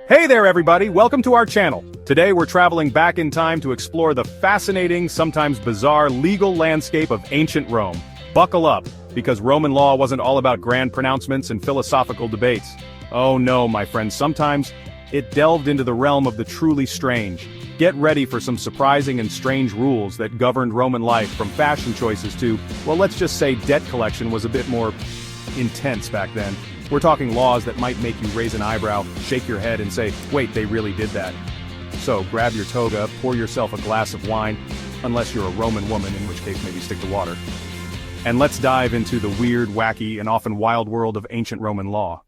Hey there everybody, welcome to our channel. Today we're traveling back in time to explore the fascinating, sometimes bizarre legal landscape of ancient Rome. Buckle up, because Roman law wasn't all about grand pronouncements and philosophical debates. Oh no, my friends, sometimes it delved into the realm of the truly strange. Get ready for some surprising and strange rules that governed Roman life, from fashion choices to, well, let's just say debt collection was a bit more intense back then. We're talking laws that might make you raise an eyebrow, shake your head and say, wait, they really did that. So grab your toga, pour yourself a glass of wine, unless you're a Roman woman, in which case maybe stick to water. And let's dive into the weird, wacky, and often wild world of ancient Roman law.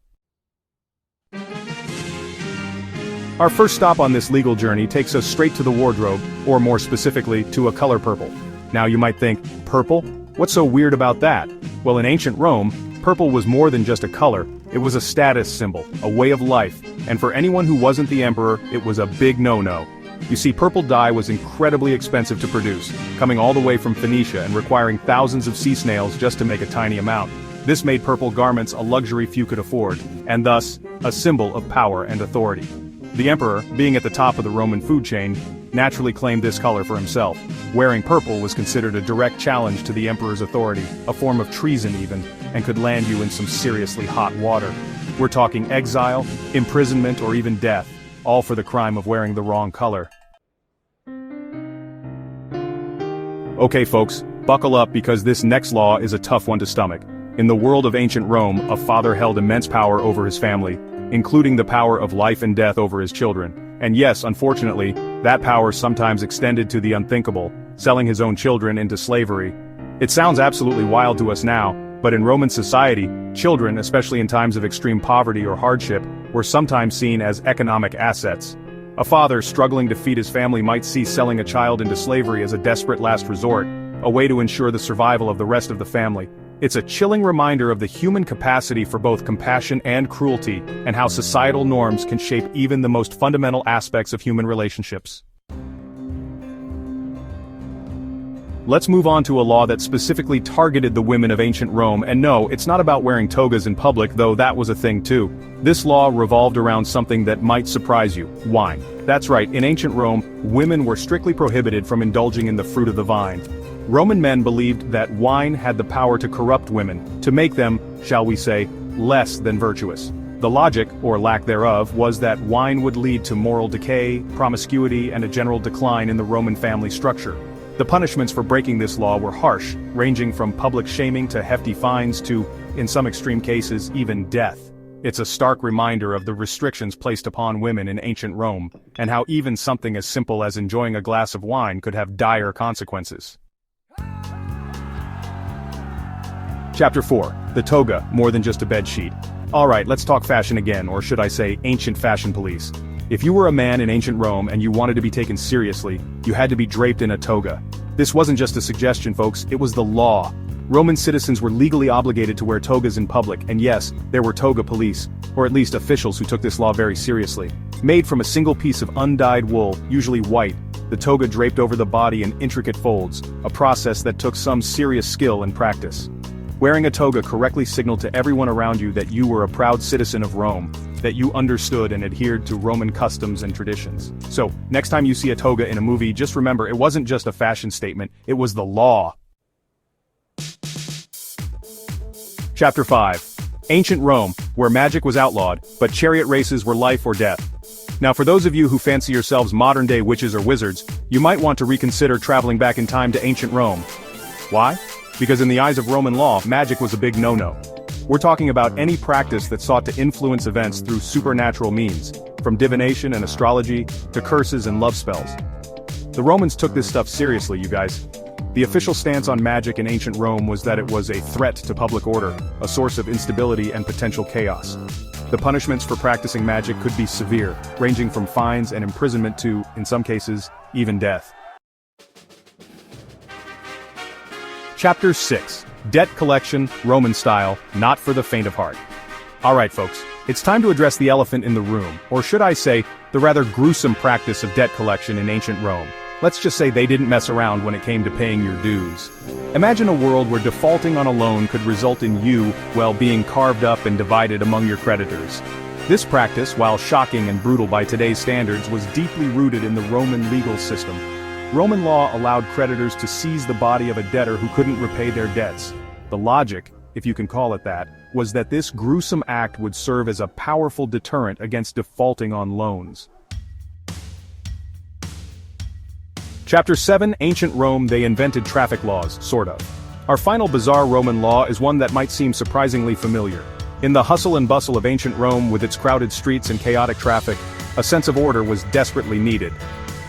Our first stop on this legal journey takes us straight to the wardrobe, or more specifically, to a color purple. Now you might think, purple? What's so weird about that? Well, in ancient Rome, purple was more than just a color, it was a status symbol, a way of life, and for anyone who wasn't the emperor, it was a big no-no. You see, purple dye was incredibly expensive to produce, coming all the way from Phoenicia and requiring thousands of sea snails just to make a tiny amount. This made purple garments a luxury few could afford, and thus, a symbol of power and authority. The emperor, being at the top of the Roman food chain, naturally claimed this color for himself. Wearing purple was considered a direct challenge to the emperor's authority, a form of treason even, and could land you in some seriously hot water. We're talking exile, imprisonment, or even death, all for the crime of wearing the wrong color. Okay folks, buckle up because this next law is a tough one to stomach. In the world of ancient Rome, a father held immense power over his family, including the power of life and death over his children. And yes, unfortunately, that power sometimes extended to the unthinkable, selling his own children into slavery. It sounds absolutely wild to us now, but in Roman society, children, especially in times of extreme poverty or hardship, were sometimes seen as economic assets. A father struggling to feed his family might see selling a child into slavery as a desperate last resort, a way to ensure the survival of the rest of the family. It's a chilling reminder of the human capacity for both compassion and cruelty, and how societal norms can shape even the most fundamental aspects of human relationships. Let's move on to a law that specifically targeted the women of ancient Rome, and no, it's not about wearing togas in public, though that was a thing too. This law revolved around something that might surprise you: wine. That's right, in ancient Rome, women were strictly prohibited from indulging in the fruit of the vine. Roman men believed that wine had the power to corrupt women, to make them, shall we say, less than virtuous. The logic, or lack thereof, was that wine would lead to moral decay, promiscuity, and a general decline in the Roman family structure. The punishments for breaking this law were harsh, ranging from public shaming to hefty fines to, in some extreme cases, even death. It's a stark reminder of the restrictions placed upon women in ancient Rome, and how even something as simple as enjoying a glass of wine could have dire consequences. Chapter 4. The toga, more than just a bedsheet. Alright, let's talk fashion again, or should I say, ancient fashion police. If you were a man in ancient Rome and you wanted to be taken seriously, you had to be draped in a toga. This wasn't just a suggestion, folks, it was the law. Roman citizens were legally obligated to wear togas in public, and yes, there were toga police, or at least officials who took this law very seriously. Made from a single piece of undyed wool, usually white, the toga draped over the body in intricate folds, a process that took some serious skill and practice. Wearing a toga correctly signaled to everyone around you that you were a proud citizen of Rome, that you understood and adhered to Roman customs and traditions. So, next time you see a toga in a movie, just remember it wasn't just a fashion statement, it was the law. Chapter 5. Ancient Rome, where magic was outlawed, but chariot races were life or death. Now for those of you who fancy yourselves modern-day witches or wizards, you might want to reconsider traveling back in time to ancient Rome. Why? Because in the eyes of Roman law, magic was a big no-no. We're talking about any practice that sought to influence events through supernatural means, from divination and astrology, to curses and love spells. The Romans took this stuff seriously, you guys. The official stance on magic in ancient Rome was that it was a threat to public order, a source of instability and potential chaos. The punishments for practicing magic could be severe, ranging from fines and imprisonment to, in some cases, even death. Chapter 6. Debt collection, Roman style, not for the faint of heart. Alright folks, it's time to address the elephant in the room, or should I say, the rather gruesome practice of debt collection in ancient Rome. Let's just say they didn't mess around when it came to paying your dues. Imagine a world where defaulting on a loan could result in you, well, being carved up and divided among your creditors. This practice, while shocking and brutal by today's standards, was deeply rooted in the Roman legal system. Roman law allowed creditors to seize the body of a debtor who couldn't repay their debts. The logic, if you can call it that, was that this gruesome act would serve as a powerful deterrent against defaulting on loans. Chapter 7, Ancient Rome. They invented traffic laws, sort of. Our final bizarre Roman law is one that might seem surprisingly familiar. In the hustle and bustle of ancient Rome with its crowded streets and chaotic traffic, a sense of order was desperately needed.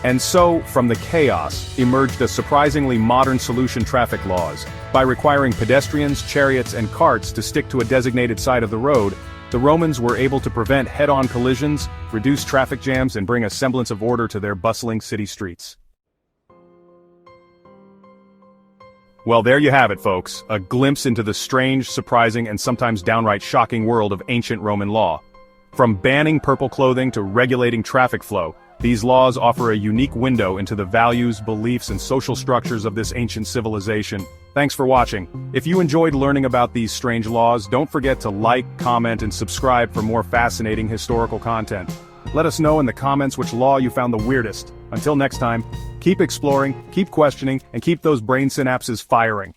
And so, from the chaos, emerged a surprisingly modern solution: traffic laws. By requiring pedestrians, chariots, and carts to stick to a designated side of the road, the Romans were able to prevent head-on collisions, reduce traffic jams, and bring a semblance of order to their bustling city streets. Well, there you have it, folks, a glimpse into the strange, surprising, and sometimes downright shocking world of ancient Roman law. From banning purple clothing to regulating traffic flow, these laws offer a unique window into the values, beliefs, and social structures of this ancient civilization. Thanks for watching. If you enjoyed learning about these strange laws, don't forget to like, comment, and subscribe for more fascinating historical content. Let us know in the comments which law you found the weirdest. Until next time, keep exploring, keep questioning, and keep those brain synapses firing.